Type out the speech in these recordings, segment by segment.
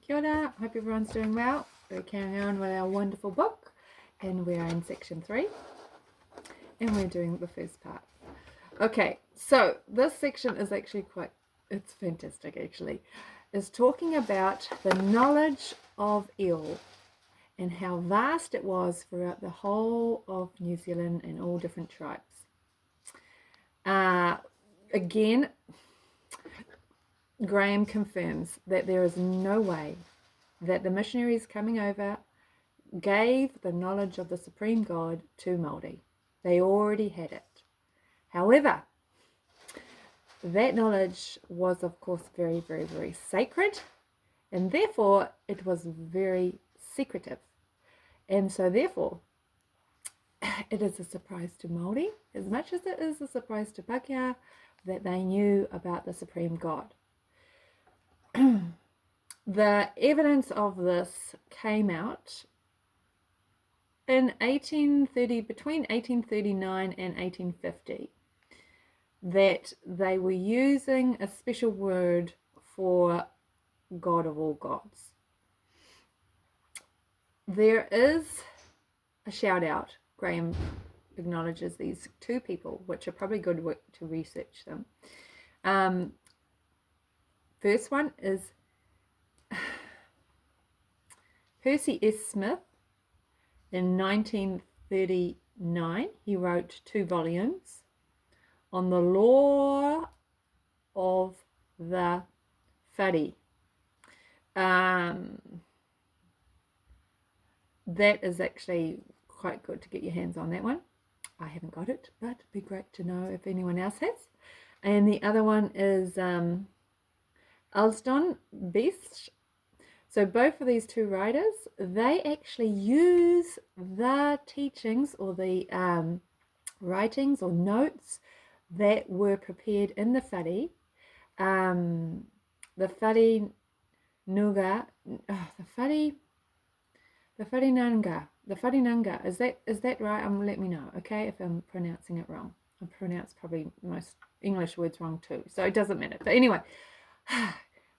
Kia ora, hope everyone's doing well. We're carrying on with our wonderful book and we're in section 3 and we're doing the first part. Okay, so this section is actually it's fantastic actually. It's talking about the knowledge of ill and how vast it was throughout the whole of New Zealand and all different tribes. Again, Graham confirms that there is no way that the missionaries coming over gave the knowledge of the Supreme God to Māori. They already had it. However, that knowledge was, of course, very, very, very sacred, and therefore it was very secretive. And so, therefore, it is a surprise to Māori, as much as it is a surprise to Pākehā, that they knew about the Supreme God. The evidence of this came out in 1830, between 1839 and 1850, that they were using a special word for God of all gods. There is a shout out. Graham acknowledges these two people, which are probably good to research them. First one is Percy S. Smith. In 1939, he wrote 2 volumes on the law of the whare. That is actually quite good to get your hands on that one. I haven't got it, but it'd be great to know if anyone else has. And the other one is Alston Best. So both of these 2 writers, they actually use the teachings or the writings or notes that were prepared in the whare. The whare nunga, the whare nunga, is that right? Let me know, okay, if I'm pronouncing it wrong. I pronounce probably most English words wrong too, so it doesn't matter. But anyway,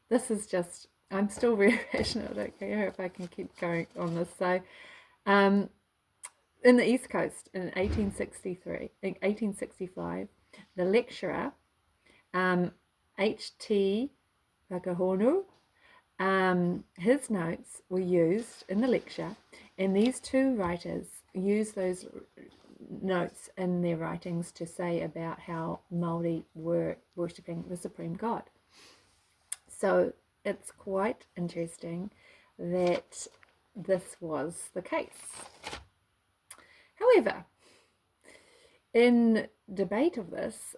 this is just, I'm still very passionate. I don't care if I can keep going on this. So, in the East Coast in 1865, the lecturer, H.T. Whakahonu, his notes were used in the lecture, and these 2 writers used those notes in their writings to say about how Māori were worshipping the Supreme God. So it's quite interesting that this was the case. However, in debate of this,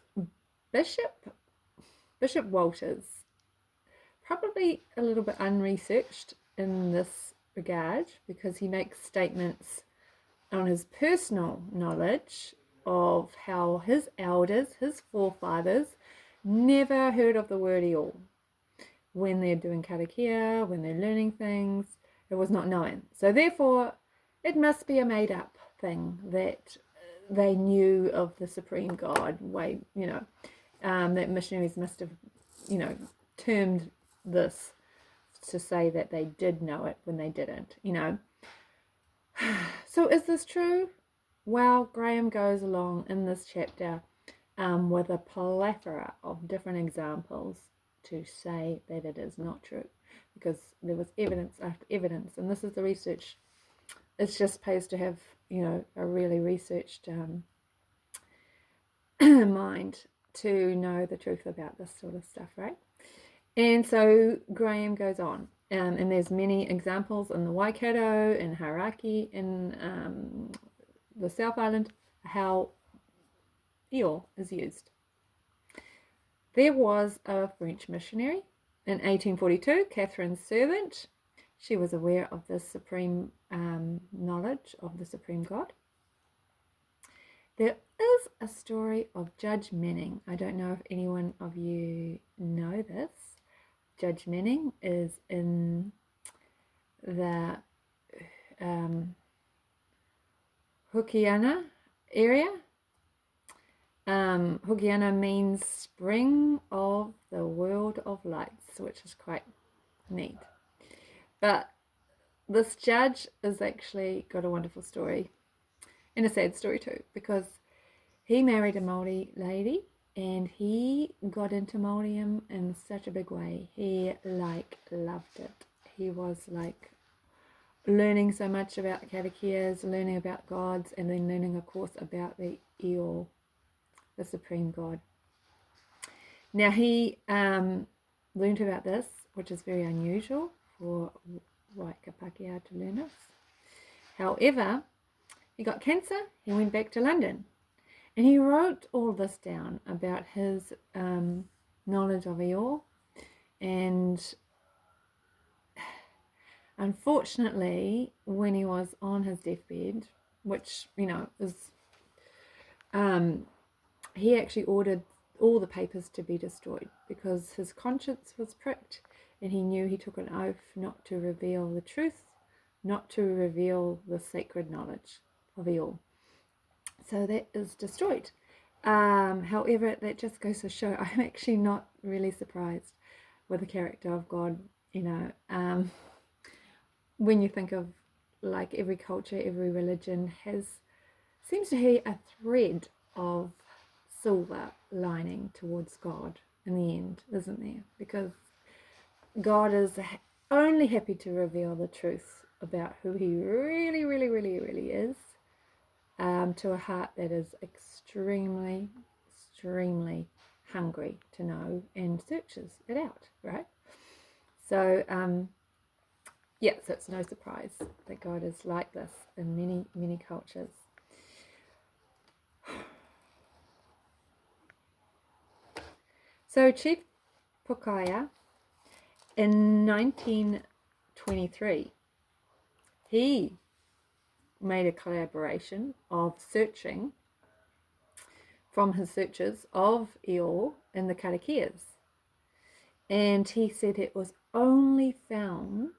Bishop Walters, probably a little bit unresearched in this regard, because he makes statements on his personal knowledge of how his elders, his forefathers, never heard of the word ill. When they're doing karakia, when they're learning things, it was not known. So therefore, it must be a made-up thing that they knew of the Supreme God. That missionaries must have, termed this to say that they did know it when they didn't, So is this true? Well, Graham goes along in this chapter with a plethora of different examples to say that it is not true, because there was evidence after evidence, and this is the research. It just pays to have, a really researched mind to know the truth about this sort of stuff, right? And so Graham goes on, and there's many examples in the Waikato and Hauraki in the South Island how eel is used. There was a French missionary in 1842, Catherine Servant. She was aware of the supreme knowledge of the Supreme God. There is a story of Judge Manning. I don't know if anyone of you know this. Judge Manning is in the Hokianga area. Hokianga means spring of the world of lights, which is quite neat. But this judge has actually got a wonderful story, and a sad story too, because he married a Māori lady and he got into Māoriism in such a big way. He loved it. He was learning so much about the karakias, learning about gods, and then learning, of course, about the Io, the supreme god. Now he learned about this, which is very unusual for Waika Pākehā to learn this. However, he got cancer, he went back to London, and he wrote all this down about his knowledge of Io. And unfortunately, when he was on his deathbed, which, is, he actually ordered all the papers to be destroyed because his conscience was pricked, and he knew he took an oath not to reveal the truth, not to reveal the sacred knowledge of Io. So that is destroyed. However, that just goes to show I'm actually not really surprised with the character of God. When you think of every culture, every religion seems to have a thread of silver lining towards God in the end, isn't there? Because God is only happy to reveal the truth about who he really, really, really, really is, to a heart that is extremely, extremely hungry to know and searches it out, right? So, so it's no surprise that God is like this in many, many cultures. So Chief Pukaya, in 1923, he made a collaboration of searching from his searches of Io in the karakias. And he said it was only found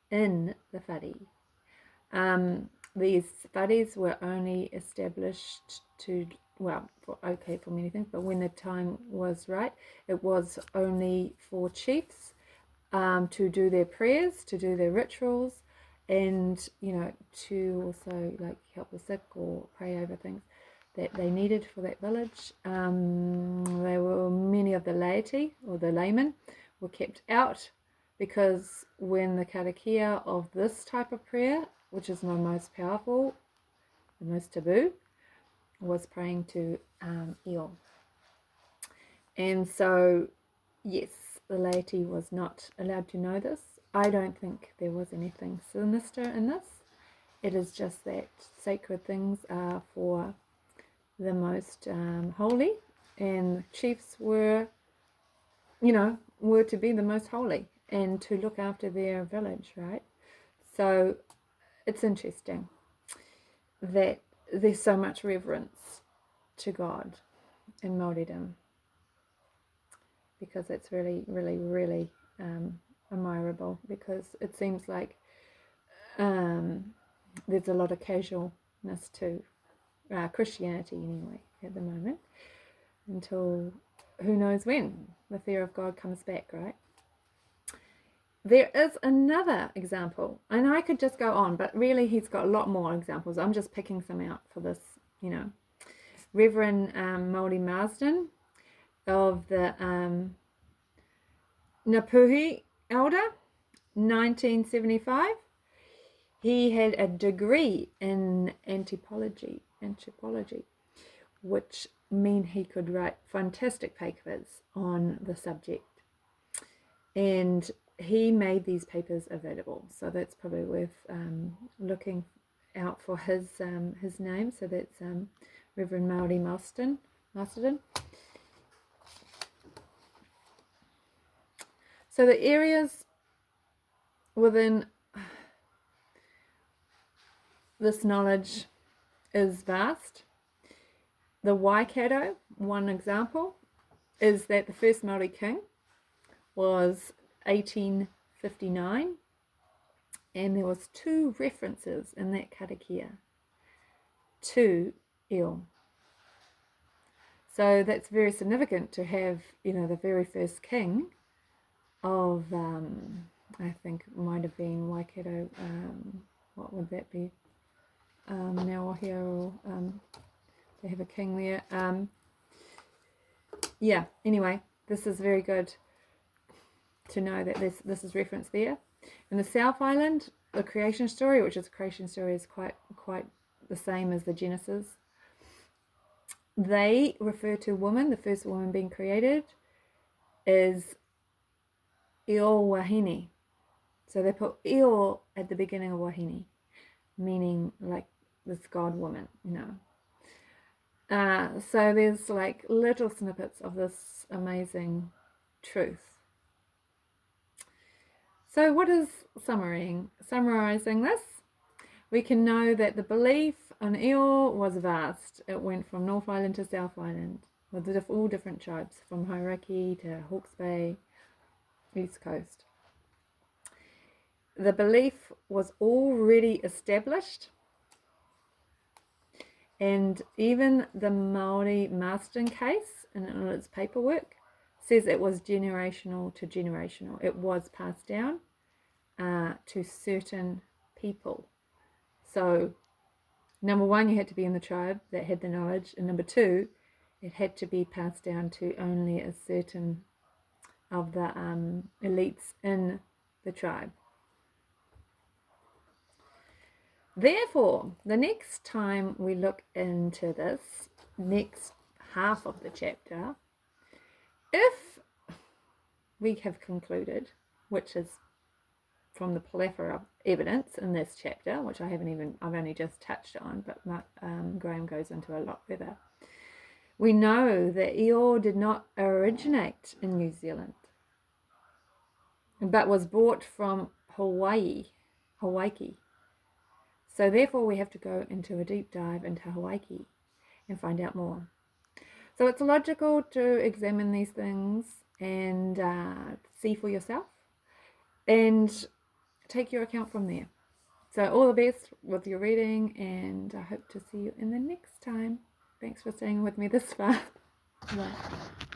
in the whare. These whares were only established for many things, but when the time was right, it was only for chiefs to do their prayers, to do their rituals, and to also help the sick or pray over things that they needed for that village. There were many of the laity or the laymen were kept out, because when the karakia of this type of prayer, which is the most powerful, the most taboo, was praying to Io. And so, yes, the laity was not allowed to know this. I don't think there was anything sinister in this. It is just that sacred things are for the most holy, and chiefs were to be the most holy and to look after their village, right? So it's interesting that there's so much reverence to God in Māoridom, because it's really, really, really admirable, because it seems like there's a lot of casualness to Christianity anyway at the moment, until who knows when the fear of God comes back, right? There is another example, and I could just go on, but really he's got a lot more examples. I'm just picking some out for this, Reverend Māori Marsden of the Ngapuhi Elder, 1975. He had a degree in anthropology, which mean he could write fantastic papers on the subject. And he made these papers available, so that's probably worth looking out for his name. So that's Reverend Māori Marsden. So the areas within this knowledge is vast. The Waikato, one example, is that the first Māori king was 1859, and there was 2 references in that karakia to Io. So that's very significant to have, the very first king of I think it might have been Waikato. What would that be? Ngāohea, or they have a king there. Yeah, anyway, this is very good to know that this is referenced there. In the South Island, the creation story, which is creation story, is quite the same as the Genesis. They refer to woman, the first woman being created, is Io Wahine. So they put Io at the beginning of Wahine, meaning like this god woman, you know. So there's like little snippets of this amazing truth. So what is summarizing this? We can know that the belief on Io was vast. It went from North Island to South Island with all different tribes, from Hauraki to Hawke's Bay, East Coast. The belief was already established, and even the Maori Marston case in its paperwork says it was generational to generational. It was passed down to certain people. So, number one, you had to be in the tribe that had the knowledge, and number two, it had to be passed down to only a certain of the elites in the tribe. Therefore, the next time we look into this next half of the chapter, if we have concluded, which is from the plethora of evidence in this chapter, which I've only just touched on, but Graham goes into a lot further. We know that Io did not originate in New Zealand, but was brought from Hawaii. So therefore we have to go into a deep dive into Hawaii and find out more. So it's logical to examine these things and see for yourself and take your account from there. So all the best with your reading, and I hope to see you in the next time. Thanks for staying with me this far. Bye.